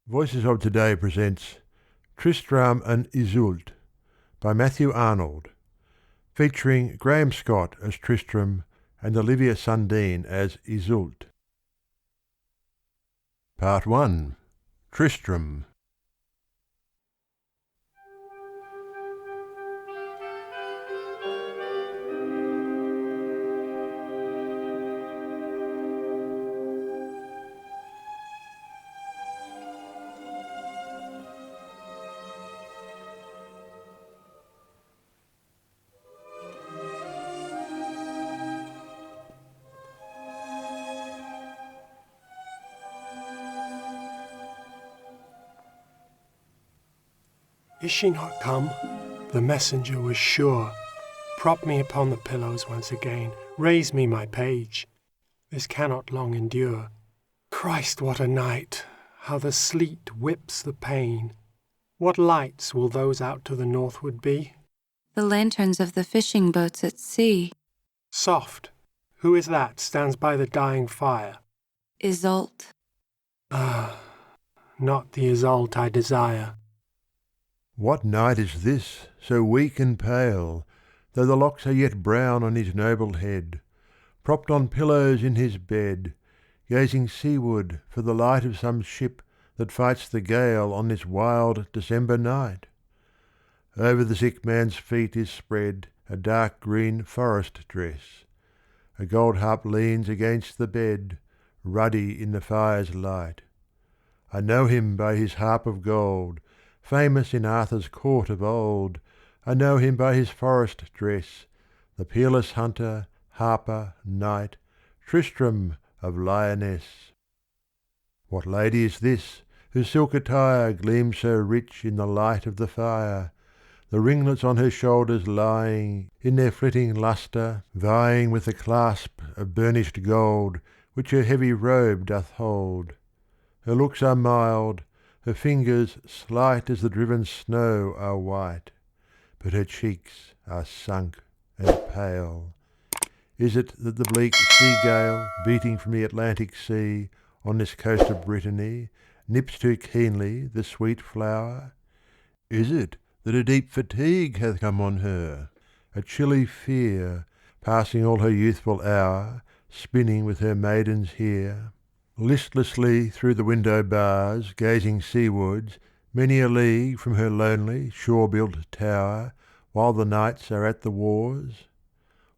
Voices of Today presents Tristram and Iseult by Matthew Arnold, featuring Graham Scott as Tristram and Olivia Sundeen as Iseult. Part 1. Tristram. Is she not come? The messenger was sure. Prop me upon the pillows once again. Raise me, my page. This cannot long endure. Christ, what a night! How the sleet whips the pane! What lights will those out to the northward be? The lanterns of the fishing boats at sea. Soft! Who is that stands by the dying fire? Iseult. Ah, not the Iseult I desire. What night is this, so weak and pale, though the locks are yet brown on his noble head, propped on pillows in his bed, gazing seaward for the light of some ship that fights the gale on this wild December night? Over the sick man's feet is spread a dark green forest dress. A gold harp leans against the bed, ruddy in the fire's light. I know him by his harp of gold, famous in Arthur's court of old. I know him by his forest dress, the peerless hunter, harper, knight, Tristram of Lyonesse. What lady is this, whose silk attire gleams so rich in the light of the fire, the ringlets on her shoulders lying, in their flitting lustre vying with the clasp of burnished gold which her heavy robe doth hold? Her looks are mild, her fingers slight as the driven snow are white, but her cheeks are sunk and pale. Is it that the bleak sea gale, beating from the Atlantic Sea on this coast of Brittany, nips too keenly the sweet flower? Is it that a deep fatigue hath come on her, a chilly fear, passing all her youthful hour, spinning with her maidens here? Listlessly through the window bars, gazing seawards, many a league from her lonely, shore-built tower, while the knights are at the wars?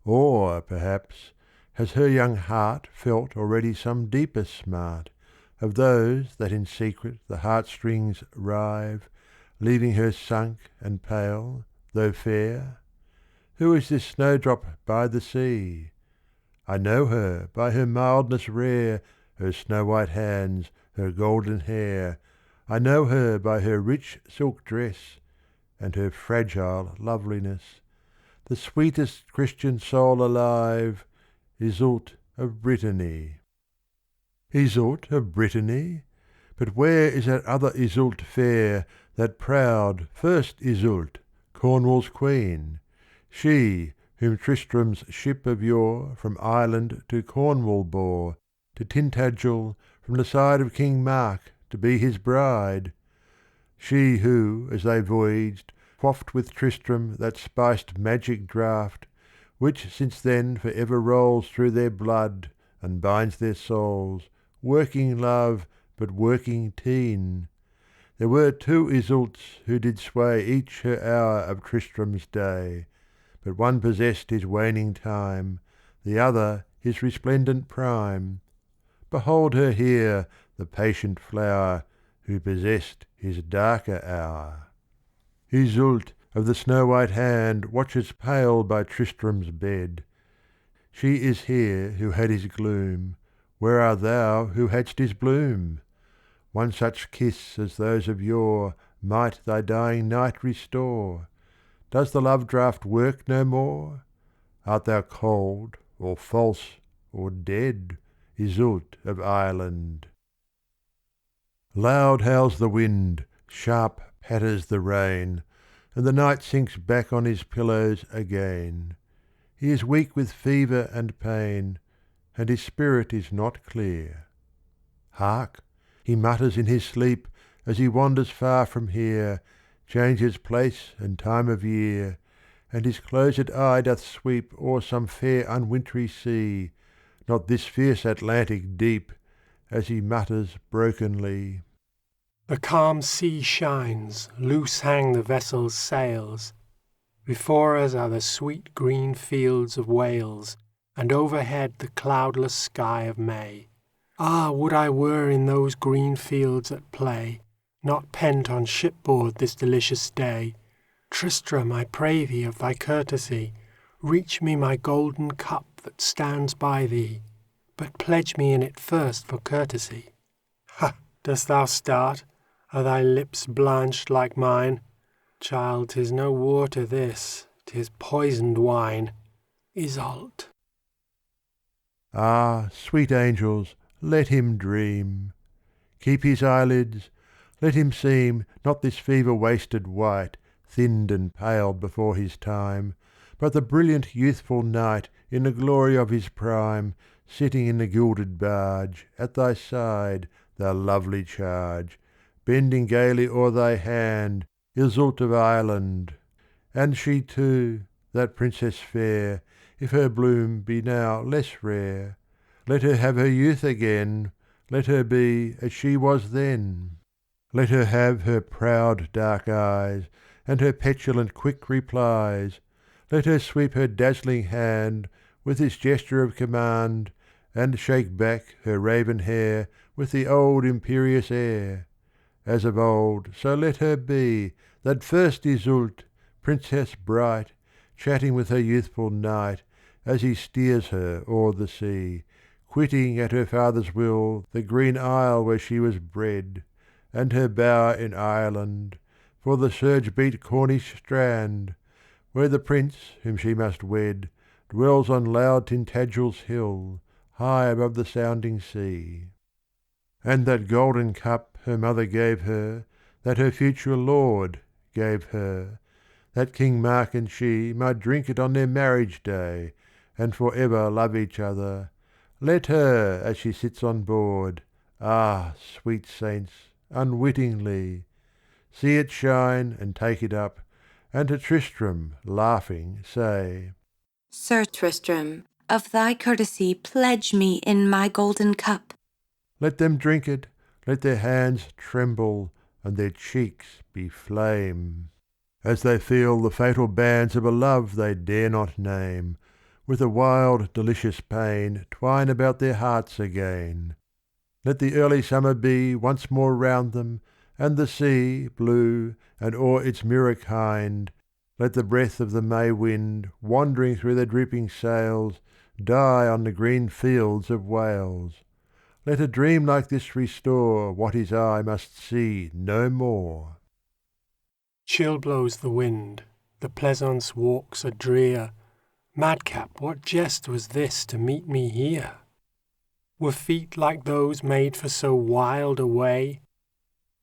Or, perhaps, has her young heart felt already some deeper smart, of those that in secret the heartstrings rive, leaving her sunk and pale, though fair? Who is this snowdrop by the sea? I know her by her mildness rare, her snow-white hands, her golden hair. I know her by her rich silk dress, and her fragile loveliness. The sweetest Christian soul alive, Iseult of Brittany. Iseult of Brittany? But where is that other Iseult fair, that proud first Iseult, Cornwall's queen? She, whom Tristram's ship of yore from Ireland to Cornwall bore, to Tintagel from the side of King Mark to be his bride. She who, as they voyaged, quaffed with Tristram that spiced magic draught, which since then for ever rolls through their blood and binds their souls, working love, but working teen. There were two Iseults who did sway each her hour of Tristram's day, but one possessed his waning time, the other his resplendent prime. Behold her here, the patient flower, who possessed his darker hour. Iseult of the snow-white hand watches pale by Tristram's bed. She is here who had his gloom, where art thou who hadst his bloom? One such kiss as those of yore might thy dying night restore. Does the love-draught work no more? Art thou cold, or false, or dead, Iseult of Ireland? Loud howls the wind, sharp patters the rain, and the knight sinks back on his pillows again. He is weak with fever and pain, and his spirit is not clear. Hark! He mutters in his sleep as he wanders far from here, changes place and time of year, and his closed eye doth sweep o'er some fair unwintry sea, not this fierce Atlantic deep, as he mutters brokenly. The calm sea shines, loose hang the vessel's sails. Before us are the sweet green fields of Wales, and overhead the cloudless sky of May. Ah, would I were in those green fields at play, not pent on shipboard this delicious day. Tristram, I pray thee of thy courtesy, reach me my golden cup that stands by thee, but pledge me in it first for courtesy. Ha! Dost thou start? Are thy lips blanched like mine? Child, 'tis no water this, 'tis poisoned wine. Iseult. Ah, sweet angels, let him dream. Keep his eyelids, let him seem not this fever-wasted wight, thinned and paled before his time, but the brilliant youthful knight in the glory of his prime, sitting in the gilded barge, at thy side, thou lovely charge, bending gaily o'er thy hand, Iseult of Ireland. And she too, that princess fair, if her bloom be now less rare, let her have her youth again, let her be as she was then. Let her have her proud dark eyes, and her petulant quick replies, let her sweep her dazzling hand with this gesture of command, and shake back her raven hair with the old imperious air. As of old, so let her be, that first Iseult, princess bright, chatting with her youthful knight, as he steers her o'er the sea, quitting at her father's will the green isle where she was bred, and her bower in Ireland, for the surge-beat Cornish strand, where the prince whom she must wed dwells on loud Tintagel's hill, high above the sounding sea. And that golden cup her mother gave her, that her future lord gave her, that King Mark and she might drink it on their marriage day, and for ever love each other, let her, as she sits on board, ah, sweet saints, unwittingly, see it shine and take it up, and to Tristram, laughing, say, Sir Tristram, of thy courtesy pledge me in my golden cup. Let them drink it, let their hands tremble, and their cheeks be flame, as they feel the fatal bands of a love they dare not name, with a wild delicious pain twine about their hearts again. Let the early summer be once more round them, and the sea blue, and o'er its mirror kind, let the breath of the May wind, wandering through their drooping sails, die on the green fields of Wales. Let a dream like this restore what his eye must see no more. Chill blows the wind, the pleasaunce walks are drear. Madcap, what jest was this to meet me here? Were feet like those made for so wild a way?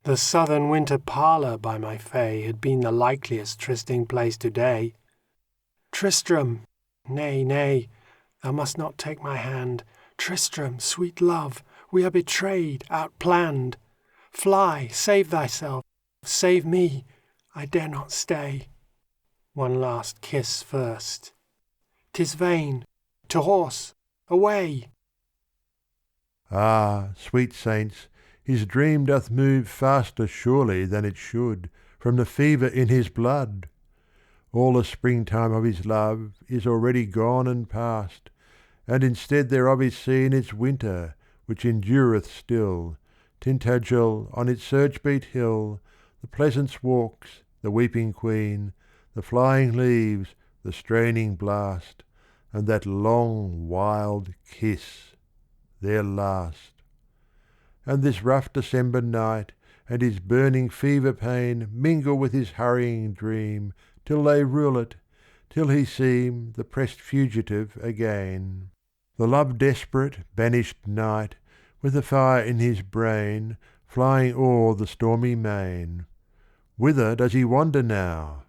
The southern winter parlour by my fay had been the likeliest trysting place today. Tristram, nay, nay, thou must not take my hand. Tristram, sweet love, we are betrayed, outplanned. Fly, save thyself, save me, I dare not stay. One last kiss first. 'Tis vain, to horse, away! Ah, sweet saints, his dream doth move faster surely than it should, from the fever in his blood. All the springtime of his love is already gone and past, and instead thereof is seen its winter, which endureth still, Tintagel on its surge-beat hill, the pleasance walks, the weeping queen, the flying leaves, the straining blast, and that long wild kiss, their last. And this rough December night and his burning fever pain mingle with his hurrying dream, till they rule it, till he seem the pressed fugitive again. The love desperate, banished knight, with a fire in his brain, flying o'er the stormy main. Whither does he wander now?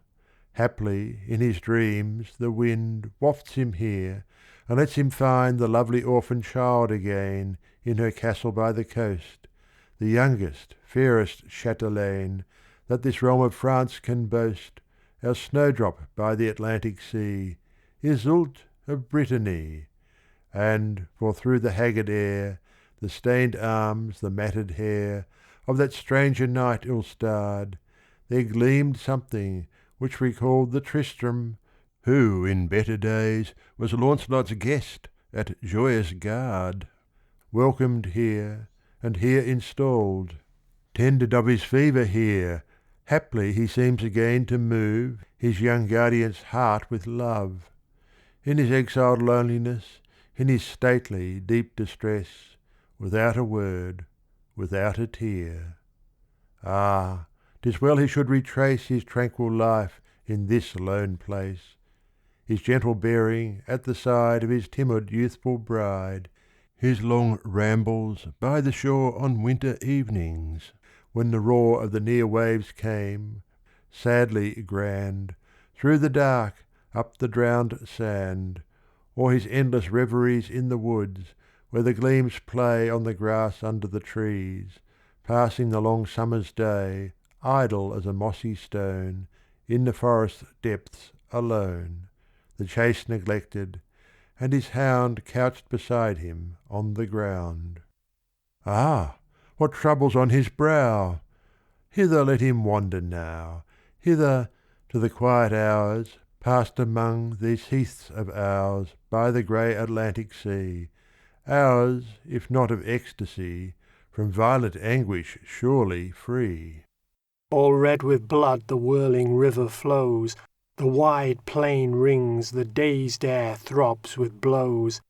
Haply in his dreams the wind wafts him here, and lets him find the lovely orphan child again in her castle by the coast, the youngest, fairest chatelaine that this realm of France can boast, our snowdrop by the Atlantic sea, Iseult of Brittany. And, for through the haggard air, the stained arms, the matted hair of that stranger knight ill-starred, there gleamed something which recalled the Tristram, who in better days was Launcelot's guest at Joyous Gard, welcomed here, and here installed. Tended of his fever here, haply he seems again to move his young guardian's heart with love. In his exiled loneliness, in his stately deep distress, without a word, without a tear. Ah, 'tis well he should retrace his tranquil life in this lone place, his gentle bearing at the side of his timid youthful bride, his long rambles by the shore on winter evenings, when the roar of the near waves came, sadly grand, through the dark, up the drowned sand, or his endless reveries in the woods, where the gleams play on the grass under the trees, passing the long summer's day, idle as a mossy stone, in the forest depths alone, the chase neglected, and his hound couched beside him on the ground. Ah! What troubles on his brow! Hither let him wander now, hither to the quiet hours passed among these heaths of ours by the grey Atlantic sea, ours, if not of ecstasy, from violent anguish surely free. All red with blood the whirling river flows, the wide plain rings, the dazed air throbs with blows.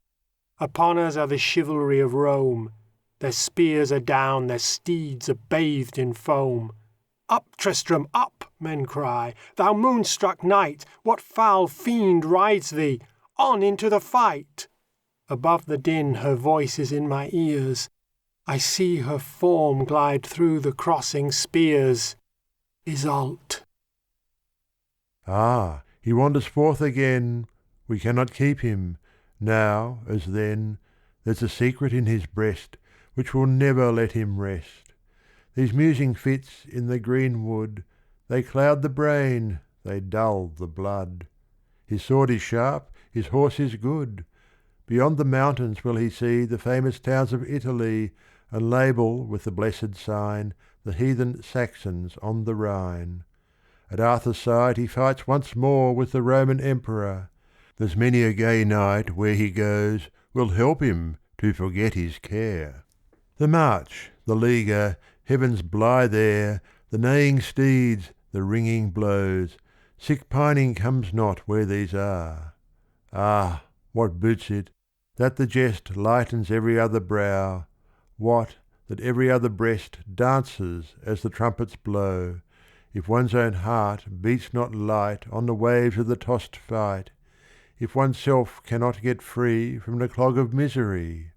Upon us are the chivalry of Rome, their spears are down, their steeds are bathed in foam. Up, Tristram, up, men cry, thou moonstruck knight, what foul fiend rides thee? On into the fight! Above the din her voice is in my ears, I see her form glide through the crossing spears. Iseult. Ah, he wanders forth again, we cannot keep him, now as then, there's a secret in his breast which will never let him rest. These musing fits in the green wood, they cloud the brain, they dull the blood. His sword is sharp, his horse is good. Beyond the mountains will he see the famous towns of Italy, and label with the blessed sign the heathen Saxons on the Rhine. At Arthur's side he fights once more with the Roman Emperor. There's many a gay knight where he goes will help him to forget his care. The march, the leaguer, heaven's blithe air, the neighing steeds, the ringing blows, sick pining comes not where these are. Ah, what boots it, that the jest lightens every other brow, what, that every other breast dances as the trumpets blow, if one's own heart beats not light on the waves of the tossed fight, if one's self cannot get free from the clog of misery?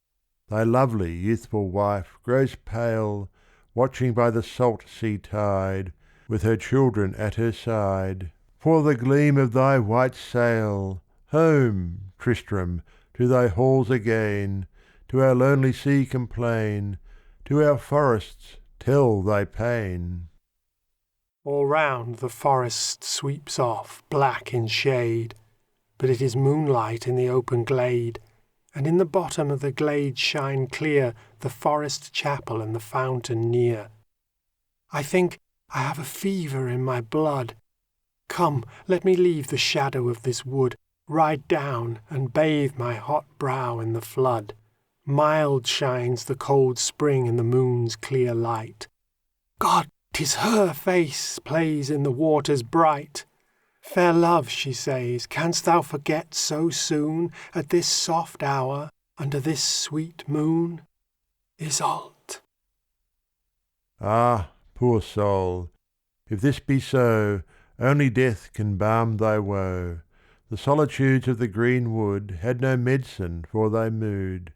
Thy lovely youthful wife grows pale, watching by the salt sea tide, with her children at her side, for the gleam of thy white sail. Home, Tristram, to thy halls again, to our lonely sea complain, to our forests tell thy pain. All round the forest sweeps off, black in shade, but it is moonlight in the open glade, and in the bottom of the glade shine clear the forest chapel and the fountain near. I think I have a fever in my blood. Come, let me leave the shadow of this wood, ride down and bathe my hot brow in the flood. Mild shines the cold spring in the moon's clear light. God, 'tis her face plays in the waters bright. Fair love, she says, canst thou forget so soon, at this soft hour, under this sweet moon? Iseult. Ah, poor soul, if this be so, only death can balm thy woe. The solitudes of the green wood had no medicine for thy mood.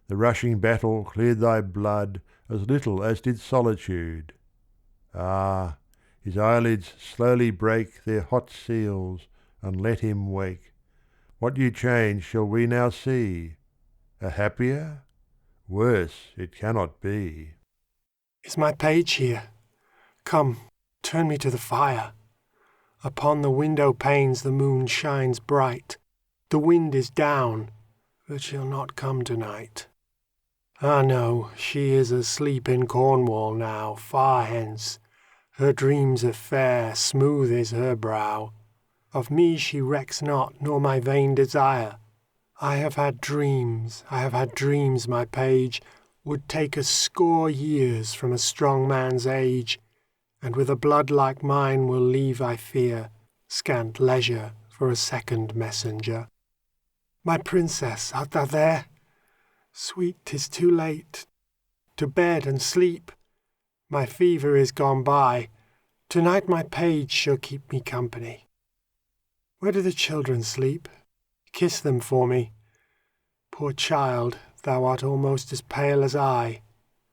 The rushing battle cleared thy blood as little as did solitude. Ah, his eyelids slowly break their hot seals, and let him wake. What new change shall we now see? A happier? Worse it cannot be. Is my page here? Come, turn me to the fire. Upon the window panes the moon shines bright. The wind is down, but she'll not come tonight. Ah no, she is asleep in Cornwall now, far hence. Her dreams are fair, smooth is her brow. Of me she recks not, nor my vain desire. I have had dreams, my page, would take 100 years from a strong man's age, and with a blood like mine will leave, I fear, scant leisure for a second messenger. My princess, art thou there? Sweet, 'tis too late. To bed and sleep. My fever is gone by. Tonight my page shall keep me company. Where do the children sleep? Kiss them for me. Poor child, thou art almost as pale as I.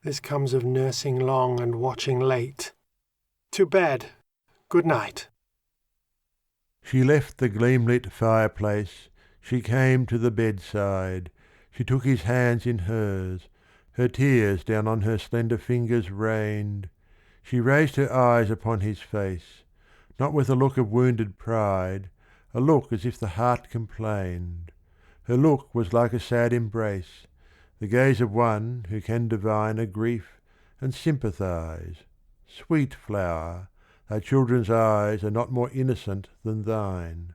This comes of nursing long and watching late. To bed. Good night. She left the gleam-lit fireplace, she came to the bedside, she took his hands in hers, her tears down on her slender fingers rained. She raised her eyes upon his face, not with a look of wounded pride, a look as if the heart complained. Her look was like a sad embrace, the gaze of one who can divine a grief and sympathise. Sweet flower, thy children's eyes are not more innocent than thine.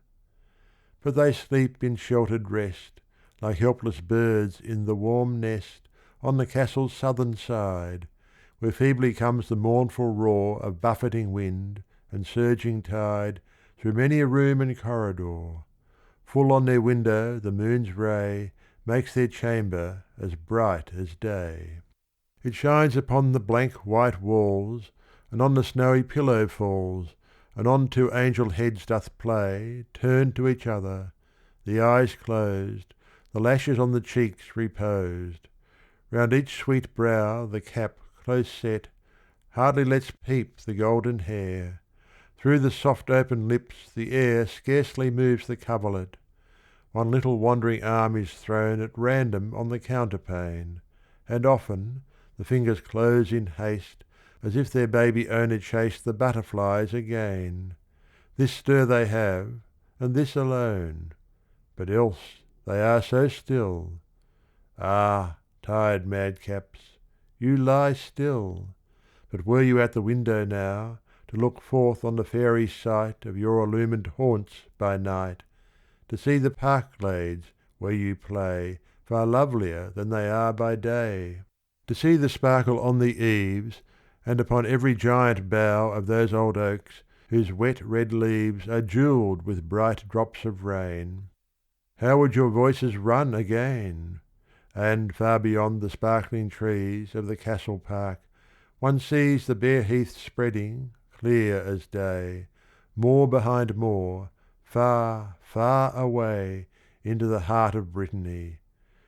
But they sleep in sheltered rest, like helpless birds in the warm nest on the castle's southern side, where feebly comes the mournful roar of buffeting wind and surging tide through many a room and corridor. Full on their window the moon's ray makes their chamber as bright as day. It shines upon the blank white walls, and on the snowy pillow falls, and on two angel heads doth play, turned to each other, the eyes closed, the lashes on the cheeks reposed. Round each sweet brow the cap, close set, hardly lets peep the golden hair. Through the soft open lips the air scarcely moves the coverlet. One little wandering arm is thrown at random on the counterpane, and often the fingers close in haste, as if their baby owner chased the butterflies again. This stir they have, and this alone, but else they are so still. Ah, tired madcaps, you lie still. But were you at the window now, to look forth on the fairy sight of your illumined haunts by night, to see the park glades where you play far lovelier than they are by day, to see the sparkle on the eaves, and upon every giant bough of those old oaks whose wet red leaves are jewelled with bright drops of rain, how would your voices run again? And far beyond the sparkling trees of the castle park one sees the bare heath spreading, clear as day, moor behind moor, far, far away into the heart of Brittany,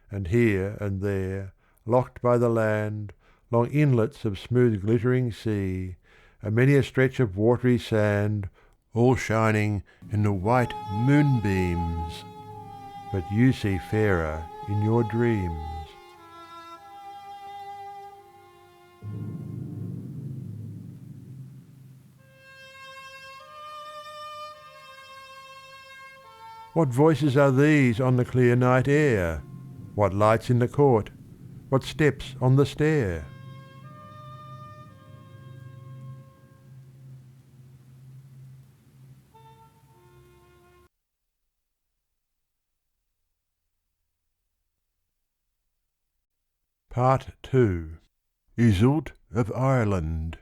and here and there, locked by the land, long inlets of smooth glittering sea, and many a stretch of watery sand, all shining in the white moonbeams. But you see fairer in your dreams. What voices are these on the clear night air? What lights in the court? What steps on the stair? Part 2. Iseult of Ireland.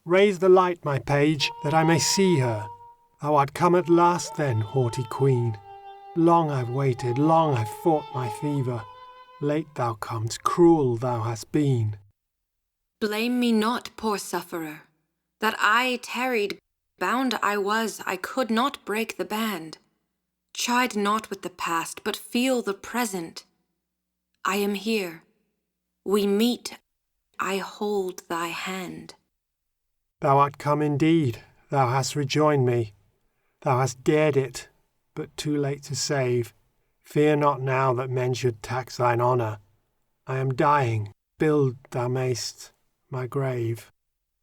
Raise the light, my page, that I may see her. Thou art come at last then, haughty queen. Long I've waited, long I've fought my fever. Late thou com'st, cruel thou hast been. Blame me not, poor sufferer, that I tarried. Bound I was, I could not break the band. Chide not with the past, but feel the present. I am here. We meet. I hold thy hand. Thou art come indeed, thou hast rejoined me. Thou hast dared it, but too late to save. Fear not now that men should tax thine honour. I am dying, build, thou mayst, my grave.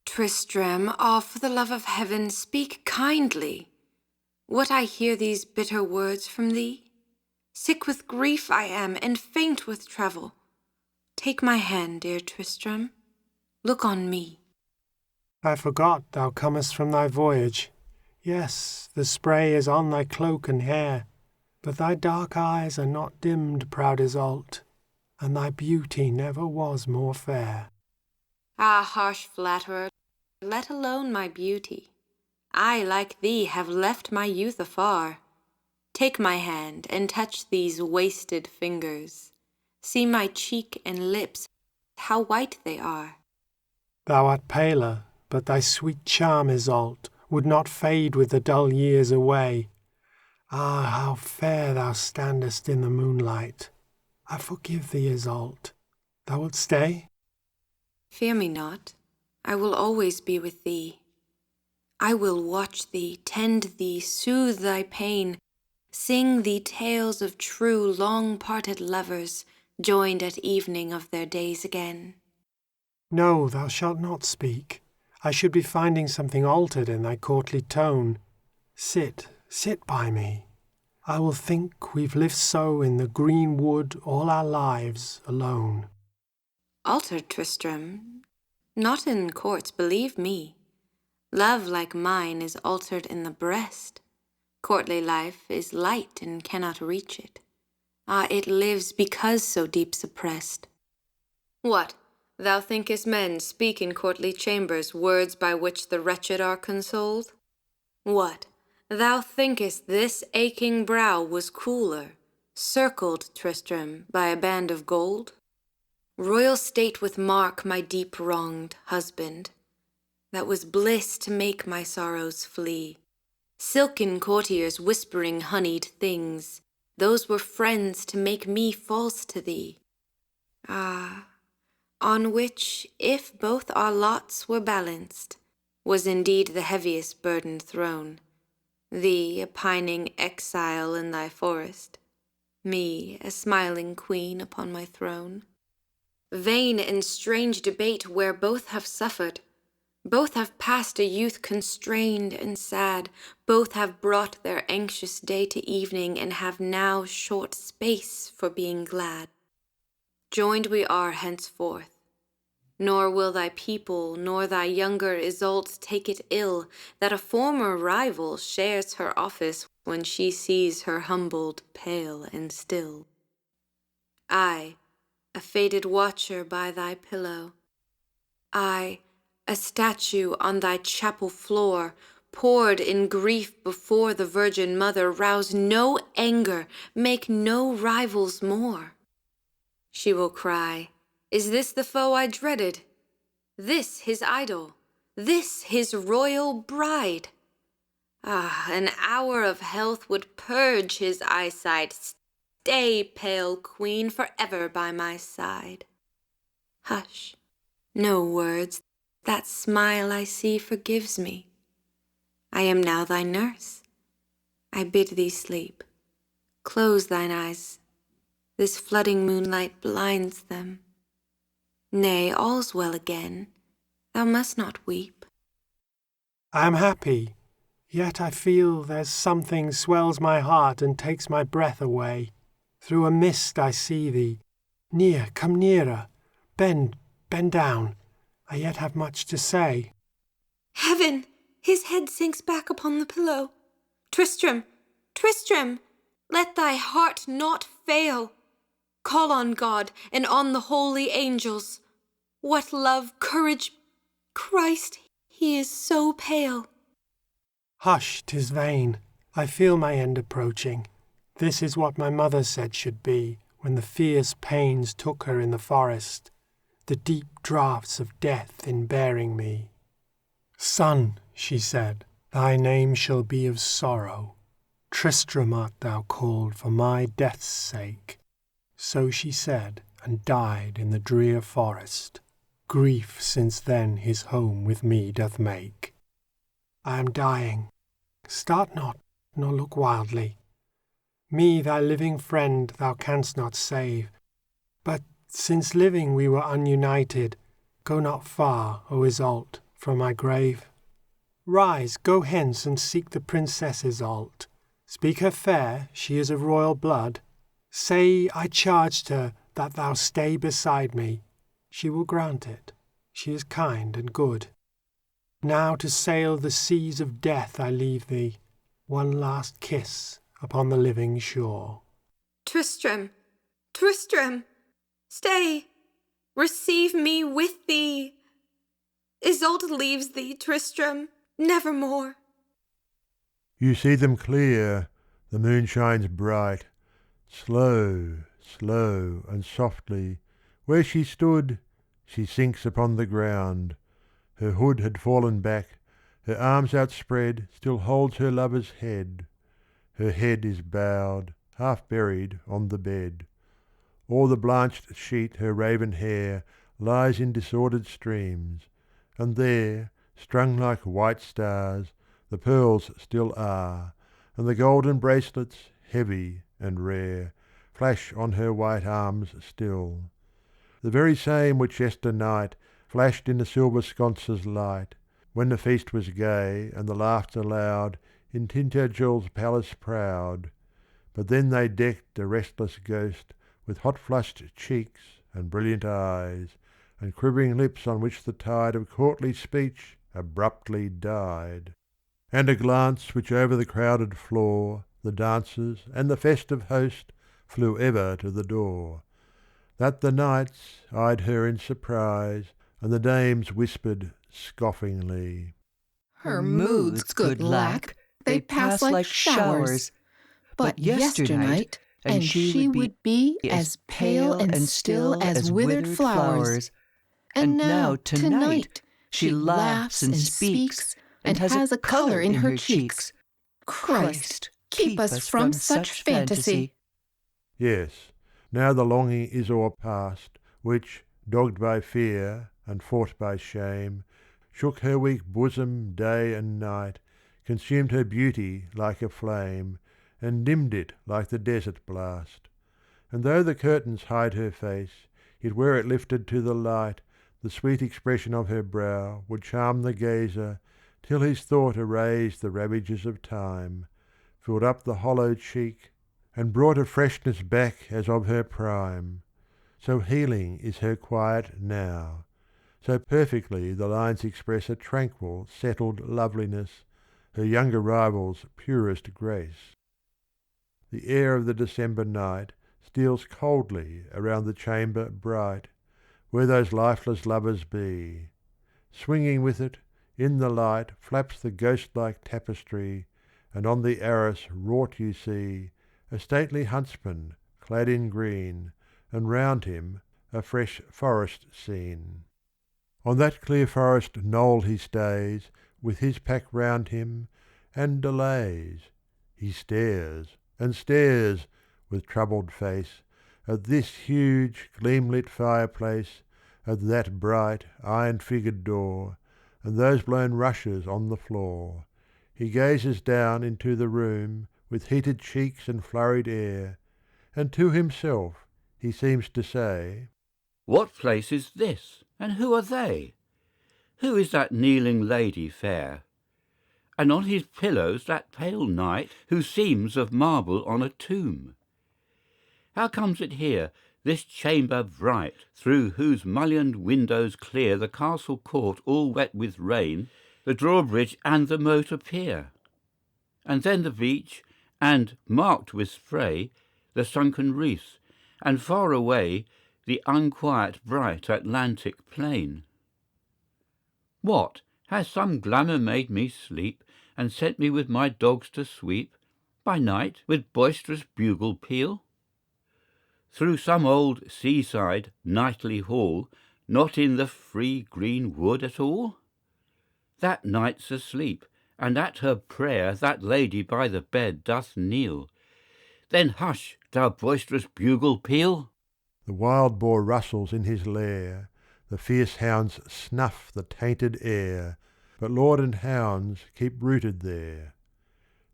Tristram, ah, for the love of heaven, speak kindly. What I hear these bitter words from thee? Sick with grief I am, and faint with travel. Take my hand, dear Tristram. Look on me. I forgot thou comest from thy voyage. Yes, the spray is on thy cloak and hair, but thy dark eyes are not dimmed, proud Iseult, and thy beauty never was more fair. Ah, harsh flatterer, let alone my beauty. I, like thee, have left my youth afar. Take my hand and touch these wasted fingers. See my cheek and lips, how white they are. Thou art paler, but thy sweet charm, Iseult, would not fade with the dull years away. Ah, how fair thou standest in the moonlight. I forgive thee, Iseult. Thou wilt stay? Fear me not. I will always be with thee. I will watch thee, tend thee, soothe thy pain, sing thee tales of true long-parted lovers, joined at evening of their days again. No, thou shalt not speak. I should be finding something altered in thy courtly tone. Sit by me. I will think we've lived so in the green wood all our lives alone. Altered, Tristram? Not in courts, believe me. Love like mine is altered in the breast. Courtly life is light and cannot reach it. Ah, it lives because so deep suppressed. What, thou thinkest men speak in courtly chambers words by which the wretched are consoled? What, thou thinkest this aching brow was cooler, circled, Tristram, by a band of gold? Royal state with mark my deep wronged husband, that was bliss to make my sorrows flee. Silken courtiers whispering honeyed things, those were friends to make me false to thee. Ah, on which, if both our lots were balanced, was indeed the heaviest burden thrown. Thee, a pining exile in thy forest, me, a smiling queen upon my throne. Vain and strange debate where both have suffered, both have passed a youth constrained and sad, both have brought their anxious day to evening and have now short space for being glad. Joined we are henceforth, nor will thy people nor thy younger Iseult take it ill that a former rival shares her office when she sees her humbled, pale and still. I, a faded watcher by thy pillow, I, a statue on thy chapel floor, poured in grief before the Virgin Mother, rouse no anger, make no rivals more. She will cry, is this the foe I dreaded? This his idol, this his royal bride? Ah, an hour of health would purge his eyesight. Stay, pale queen, forever by my side. Hush, no words, that smile I see forgives me. I am now thy nurse. I bid thee sleep. Close thine eyes. This flooding moonlight blinds them. Nay, all's well again. Thou must not weep. I am happy, yet I feel there's something swells my heart and takes my breath away. Through a mist I see thee. Near, come nearer. Bend down. I yet have much to say. Heaven! His head sinks back upon the pillow. Tristram! Tristram! Let thy heart not fail. Call on God and on the holy angels. What love, courage, Christ, He is so pale. Hush, 'tis vain. I feel my end approaching. This is what my mother said should be, when the fierce pains took her in the forest, the deep draughts of death in bearing me. Son, she said, thy name shall be of sorrow. Tristram art thou called for my death's sake. So she said, and died in the drear forest. Grief since then his home with me doth make. I am dying. Start not, nor look wildly. Me, thy living friend, thou canst not save. But since living we were ununited, go not far, O Iseult, from my grave. Rise, go hence and seek the Princess Iseult. Speak her fair, she is of royal blood. Say I charged her that thou stay beside me. She will grant it. She is kind and good. Now to sail the seas of death I leave thee. One last kiss upon the living shore. Tristram, Tristram, stay, receive me with thee. Iseult leaves thee, Tristram, nevermore. You see them clear, the moon shines bright. Slow, slow, and softly, where she stood, she sinks upon the ground. Her hood had fallen back, her arms outspread still holds her lover's head. Her head is bowed, half buried on the bed. O'er the blanched sheet her raven hair lies in disordered streams, and there, strung like white stars, the pearls still are, and the golden bracelets, heavy and rare, flash on her white arms still. The very same which yesternight flashed in the silver sconce's light, when the feast was gay and the laughter loud in Tintagel's palace proud. But then they decked the restless ghost with hot flushed cheeks and brilliant eyes, and quivering lips on which the tide of courtly speech abruptly died. And a glance which over the crowded floor the dancers and the festive host flew ever to the door. That the knights eyed her in surprise, and the dames whispered scoffingly, Her moods, good lack, they pass like showers. But yesternight, and she would be as pale and still as withered flowers. And now, tonight, she laughs and speaks, and has a color in her cheeks. Christ, keep us from such fantasy. Yes, now the longing is o'erpast, which, dogged by fear and fought by shame, shook her weak bosom day and night, consumed her beauty like a flame, and dimmed it like the desert blast. And though the curtains hide her face, yet were it lifted to the light, the sweet expression of her brow would charm the gazer, till his thought erased the ravages of time, filled up the hollow cheek, and brought a freshness back as of her prime. So healing is her quiet now, so perfectly the lines express a tranquil, settled loveliness, her younger rival's purest grace. The air of the December night steals coldly around the chamber bright, where those lifeless lovers be. Swinging with it, in the light flaps the ghost-like tapestry, and on the arras wrought you see a stately huntsman clad in green, and round him a fresh forest scene. On that clear forest knoll he stays, with his pack round him, and delays. He stares and stares, with troubled face, at this huge gleam-lit fireplace, at that bright iron-figured door, and those blown rushes on the floor. He gazes down into the room with heated cheeks and flurried air, and to himself he seems to say, What place is this, and who are they? Who is that kneeling lady fair? And on his pillows that pale knight, who seems of marble on a tomb? How comes it here, this chamber bright, through whose mullioned windows clear the castle court all wet with rain, the drawbridge and the moat appear? And then the beach, and, marked with spray, the sunken reefs, and far away the unquiet bright Atlantic plain. What, Has some glamour made me sleep, and sent me with my dogs to sweep, by night, with boisterous bugle peal? Through some old seaside nightly hall, not in the free green wood at all? That night's asleep, and at her prayer that lady by the bed doth kneel. Then hush, thou boisterous bugle peal! The wild boar rustles in his lair, the fierce hounds snuff the tainted air, but lord and hounds keep rooted there.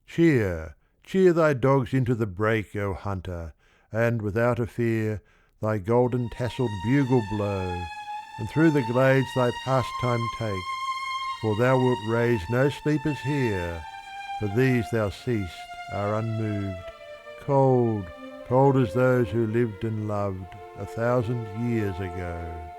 Cheer, cheer thy dogs into the brake, O hunter, and without a fear thy golden tasselled bugle blow, and through the glades thy pastime take, for thou wilt raise no sleepers here, for these thou seest are unmoved, cold, cold as those who lived and loved 1,000 years ago.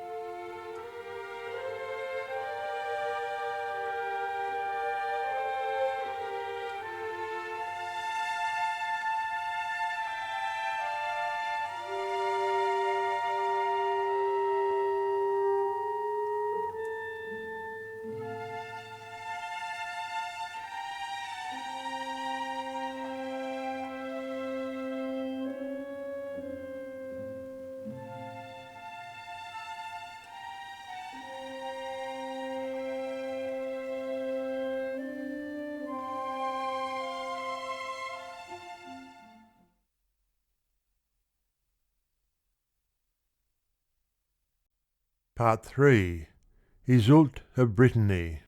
Part 3. Iseult of Brittany.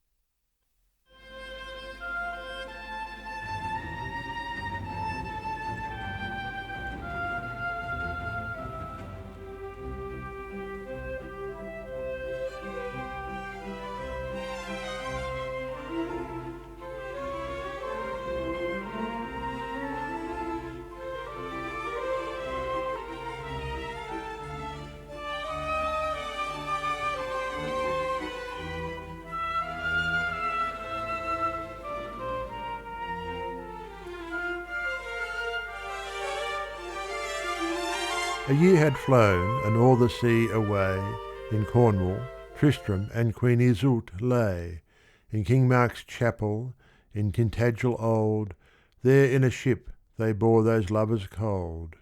A year had flown, and o'er the sea away, in Cornwall, Tristram and Queen Iseult lay. In King Mark's chapel, in Tintagel old, there in a ship they bore those lovers cold.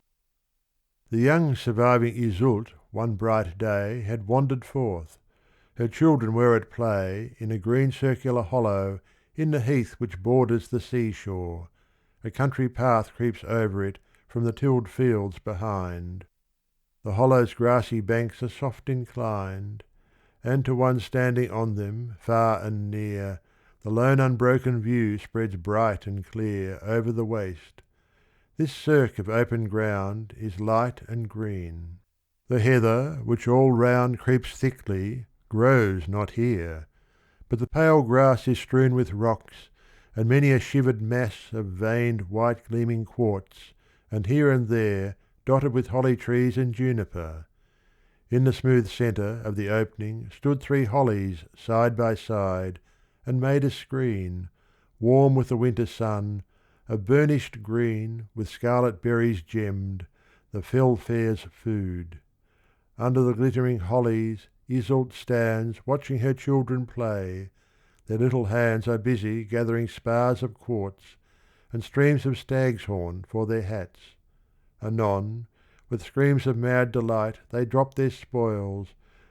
The young surviving Iseult one bright day had wandered forth. Her children were at play in a green circular hollow in the heath which borders the sea shore. A country path creeps over it from the tilled fields behind. The hollow's grassy banks are soft inclined, and to one standing on them, far and near, the lone unbroken view spreads bright and clear over the waste. This cirque of open ground is light and green. The heather, which all round creeps thickly, grows not here, but the pale grass is strewn with rocks, and many a shivered mass of veined white gleaming quartz, and here and there dotted with holly trees and juniper. In the smooth centre of the opening stood 3 hollies side by side, and made a screen, warm with the winter sun, of burnished green with scarlet berries gemmed, the fell fare's food. Under the glittering hollies Iseult stands watching her children play. Their little hands are busy gathering spars of quartz, and streams of stag's horn for their hats. Anon, with screams of mad delight they drop their spoils,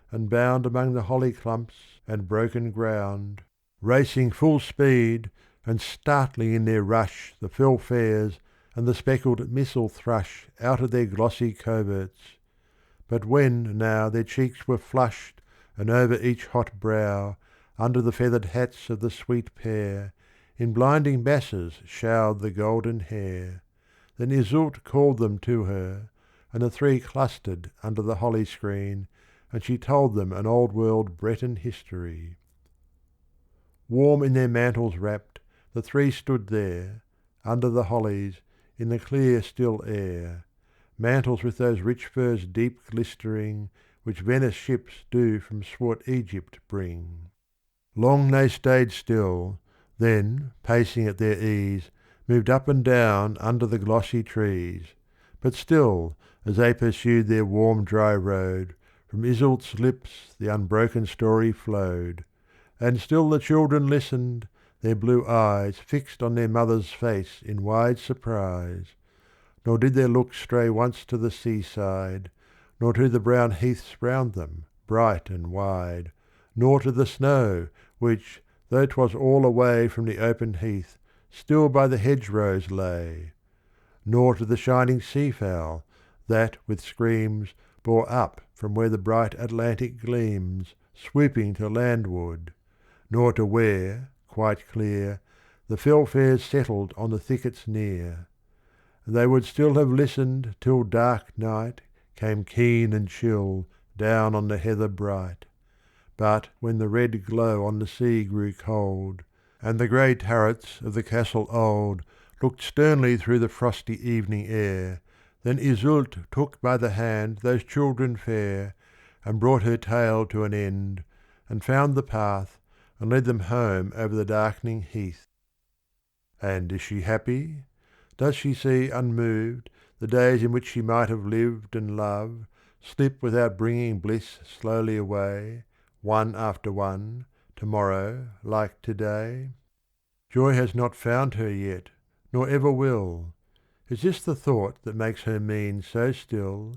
and bound among the holly clumps and broken ground, racing full speed, and startling in their rush the fell fares and the speckled missel thrush out of their glossy coverts. But when now their cheeks were flushed, and over each hot brow, under the feathered hats of the sweet pair, in blinding masses showered the golden hair. Then Iseult called them to her, and the 3 clustered under the holly screen, and she told them an old world Breton history. Warm in their mantles wrapped, the 3 stood there, under the hollies, in the clear still air, mantles with those rich furs deep glistering, which Venice ships do from swart Egypt bring. Long they stayed still, then, pacing at their ease, moved up and down under the glossy trees, but still, as they pursued their warm dry road, from Iseult's lips the unbroken story flowed, And still the children listened, their blue eyes fixed on their mother's face in wide surprise. Nor did their looks stray once to the seaside, nor to the brown heaths round them, bright and wide, nor to the snow, which, though 'twas all away from the open heath, still by the hedgerows lay, nor to the shining seafowl, that with screams bore up from where the bright Atlantic gleams, swooping to landward, nor to where, quite clear, the fell fares settled on the thickets near. And they would still have listened till dark night came keen and chill down on the heather bright. But when the red glow on the sea grew cold, and the grey turrets of the castle old looked sternly through the frosty evening air, then Iseult took by the hand those children fair, and brought her tale to an end, and found the path, and led them home over the darkening heath. And is she happy? Does she see unmoved the days in which she might have lived and loved, slip without bringing bliss slowly away, one after one, tomorrow like today? Joy has not found her yet, nor ever will. Is this the thought that makes her mien so still,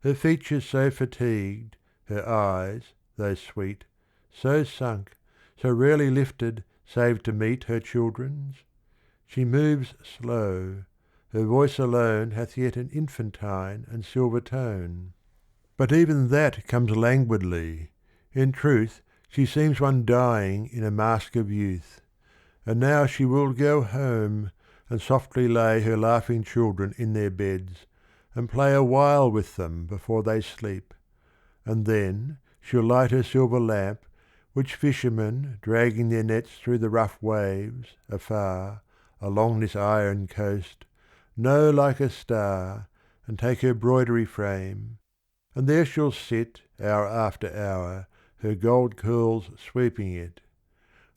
her features so fatigued, her eyes, though sweet, so sunk, so rarely lifted save to meet her children's? She moves slow, her voice alone hath yet an infantine and silver tone. But even that comes languidly. In truth, she seems one dying in a mask of youth. And now she will go home, and softly lay her laughing children in their beds, and play a while with them before they sleep. And then she'll light her silver lamp, which fishermen, dragging their nets through the rough waves, afar, along this iron coast, know like a star, and take her broidery frame, and there she'll sit hour after hour, her gold curls sweeping it,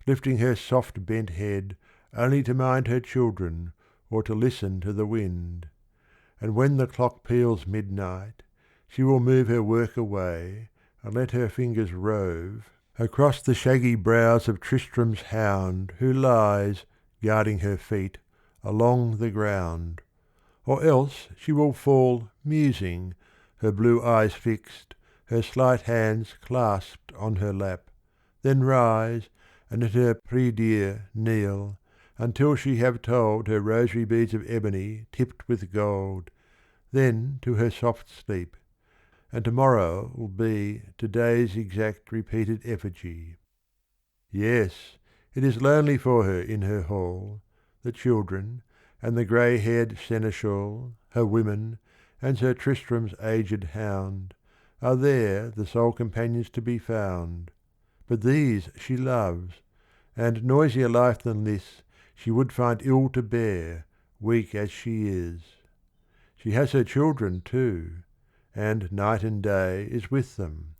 lifting her soft bent head only to mind her children or to listen to the wind. And when the clock peals midnight, she will move her work away, and let her fingers rove across the shaggy brows of Tristram's hound, who lies, guarding her feet, along the ground. Or else she will fall musing, her blue eyes fixed, her slight hands clasped on her lap, then rise, and at her prie-dieu kneel, until she have told her rosary beads of ebony tipped with gold, then to her soft sleep, and tomorrow will be today's exact repeated effigy. Yes, it is lonely for her in her hall. The children, and the grey-haired seneschal, her women, and Sir Tristram's aged hound, are there the sole companions to be found. But these she loves, and noisier life than this she would find ill to bear, weak as she is. She has her children too, and night and day is with them,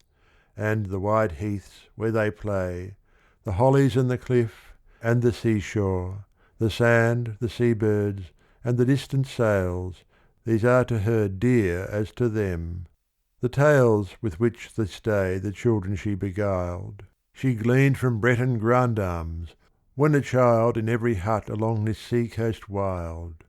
and the wide heaths where they play, the hollies and the cliff, and the seashore, the sand, the sea-birds, and the distant sails, these are to her dear as to them. The tales with which this day the children she beguiled, she gleaned from Breton grandames, when a child in every hut along this sea-coast wild.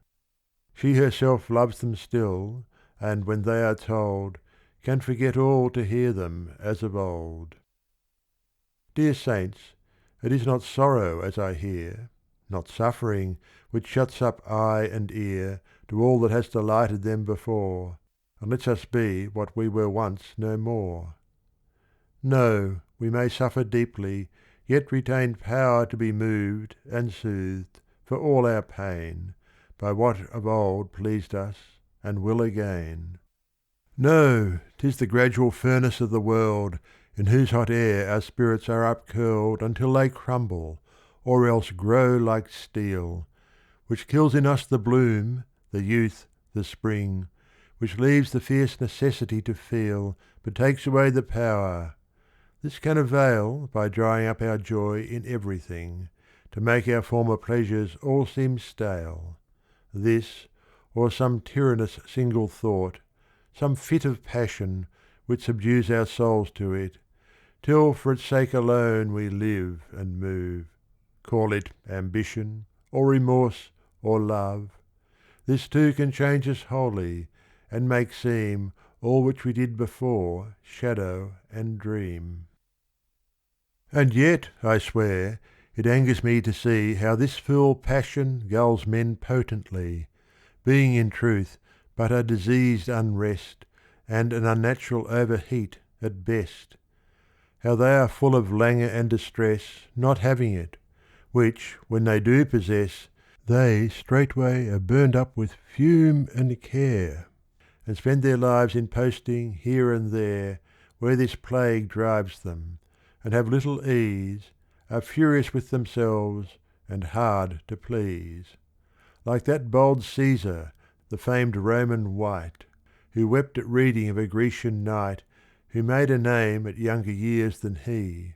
She herself loves them still, and when they are told, can forget all to hear them as of old. Dear saints, it is not sorrow as I hear, not suffering, which shuts up eye and ear to all that has delighted them before, and lets us be what we were once no more. No, we may suffer deeply, yet retain power to be moved and soothed for all our pain, by what of old pleased us and will again. No, 'tis the gradual furnace of the world, in whose hot air our spirits are upcurled until they crumble, or else grow like steel, which kills in us the bloom, the youth, the spring, which leaves the fierce necessity to feel, but takes away the power. This can avail by drying up our joy in everything, to make our former pleasures all seem stale. This, or some tyrannous single thought, some fit of passion, which subdues our souls to it, till for its sake alone we live and move. Call it ambition, or remorse, or love. This too can change us wholly, and make seem all which we did before shadow and dream. And yet, I swear, it angers me to see how this fool passion gulls men potently, being in truth but a diseased unrest and an unnatural overheat at best. How they are full of languor and distress, not having it, which, when they do possess, they straightway are burned up with fume and care, and spend their lives in posting here and there where this plague drives them, and have little ease, are furious with themselves, and hard to please. Like that bold Caesar, the famed Roman wight, who wept at reading of a Grecian knight who made a name at younger years than he,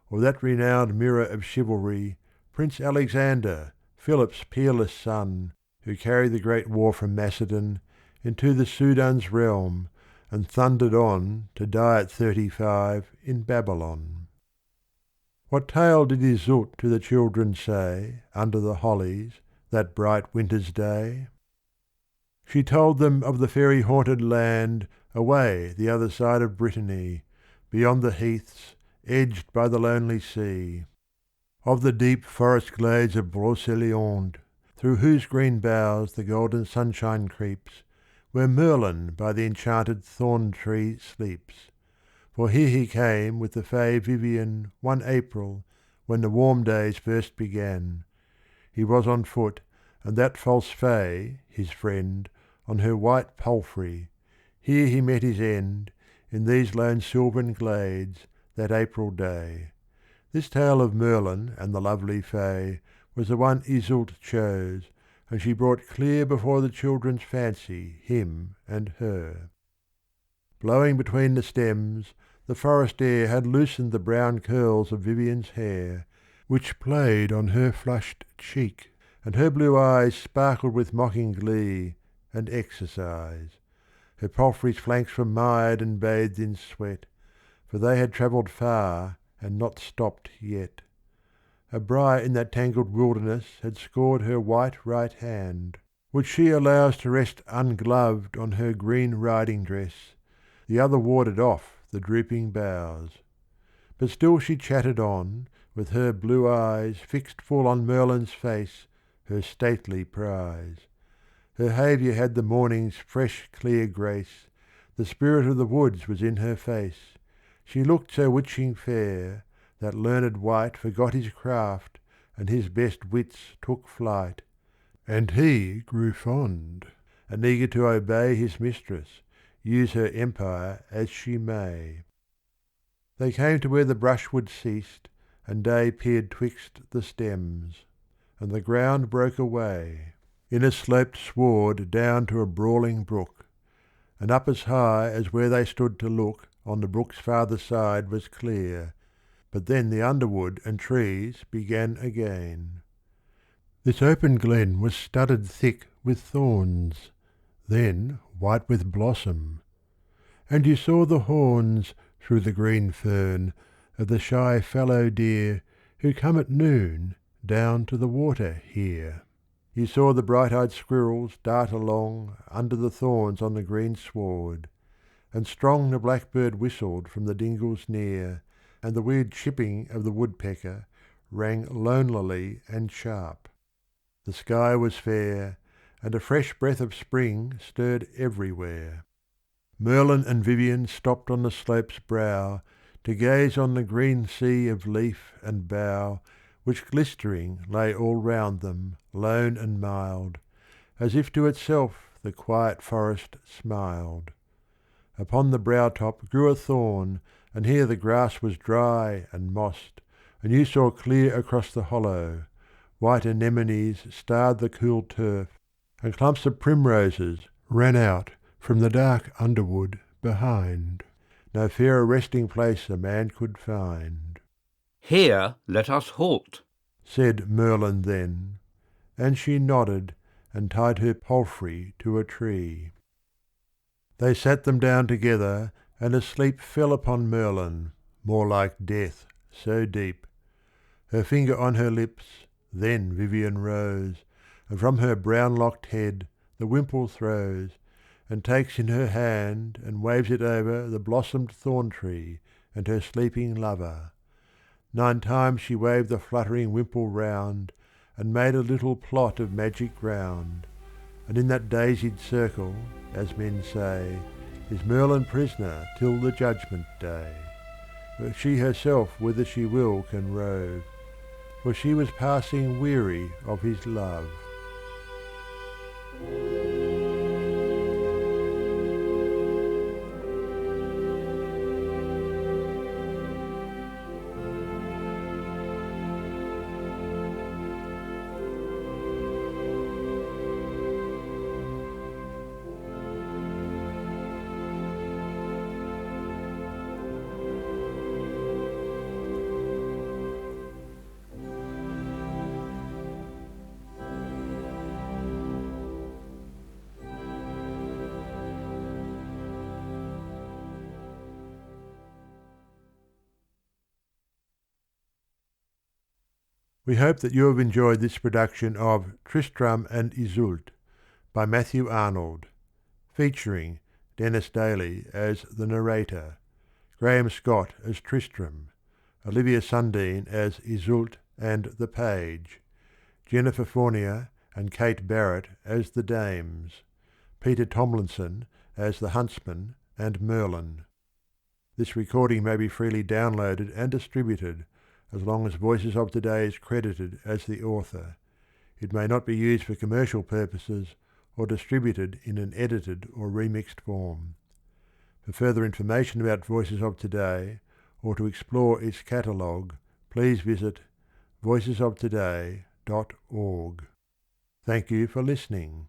or that renowned mirror of chivalry, Prince Alexander, Philip's peerless son, who carried the great war from Macedon into the Sudan's realm, and thundered on to die at 35 in Babylon. What tale did Iseult to the children say, under the hollies, that bright winter's day? She told them of the fairy-haunted land away the other side of Brittany, beyond the heaths, edged by the lonely sea, of the deep forest glades of Brocéliande, through whose green boughs the golden sunshine creeps, where Merlin by the enchanted thorn-tree sleeps. For here he came with the fay Vivian one April, when the warm days first began. He was on foot, and that false fay, his friend, on her white palfrey. Here he met his end, in these lone sylvan glades, that April day. This tale of Merlin and the lovely fay was the one Iseult chose, and she brought clear before the children's fancy him and her. Blowing between the stems, the forest air had loosened the brown curls of Vivian's hair, which played on her flushed cheek, and her blue eyes sparkled with mocking glee and exercise. Her palfrey's flanks were mired and bathed in sweat, for they had travelled far and not stopped yet. A briar in that tangled wilderness had scored her white right hand, which she allows to rest ungloved on her green riding dress, the other warded off the drooping boughs. But still she chatted on, with her blue eyes fixed full on Merlin's face, her stately prize. Her haviour had the morning's fresh clear grace, the spirit of the woods was in her face. She looked so witching fair, that learned wight forgot his craft, and his best wits took flight. And he grew fond, and eager to obey his mistress, use her empire as she may. They came to where the brushwood ceased, and day peered twixt the stems, and the ground broke away in a sloped sward down to a brawling brook, and up as high as where they stood to look on the brook's farther side was clear, but then the underwood and trees began again. This open glen was studded thick with thorns, then white with blossom, and you saw the horns through the green fern of the shy fallow deer who come at noon down to the water here. You saw the bright-eyed squirrels dart along under the thorns on the green sward, and strong the blackbird whistled from the dingles near, and the weird chipping of the woodpecker rang lonelily and sharp. The sky was fair, and a fresh breath of spring stirred everywhere. Merlin and Vivian stopped on the slope's brow to gaze on the green sea of leaf and bough, which glistering lay all round them, lone and mild, as if to itself the quiet forest smiled. Upon the brow top grew a thorn, and here the grass was dry and mossed, and you saw clear across the hollow. White anemones starred the cool turf, and clumps of primroses ran out from the dark underwood behind. No fairer resting place a man could find. "Here let us halt," said Merlin then, and she nodded and tied her palfrey to a tree. They sat them down together, and a sleep fell upon Merlin, more like death, so deep. Her finger on her lips, then Vivian rose, and from her brown-locked head the wimple throws, and takes in her hand and waves it over the blossomed thorn-tree and her sleeping lover. 9 times she waved the fluttering wimple round, and made a little plot of magic ground. And in that daisied circle, as men say, is Merlin prisoner till the judgment day. But she herself whither she will can rove, for she was passing weary of his love. We hope that you have enjoyed this production of Tristram and Iseult by Matthew Arnold, featuring Denis Daly as the narrator, Graham Scott as Tristram, Olivia Sundeen as Iseult and the page, Jennifer Fournier and Cate Barratt as the dames, Peter Thomlinson as the Huntsman and Merlin. This recording may be freely downloaded and distributed as long as Voices of Today is credited as the author. It may not be used for commercial purposes or distributed in an edited or remixed form. For further information about Voices of Today or to explore its catalogue, please visit voicesoftoday.org. Thank you for listening.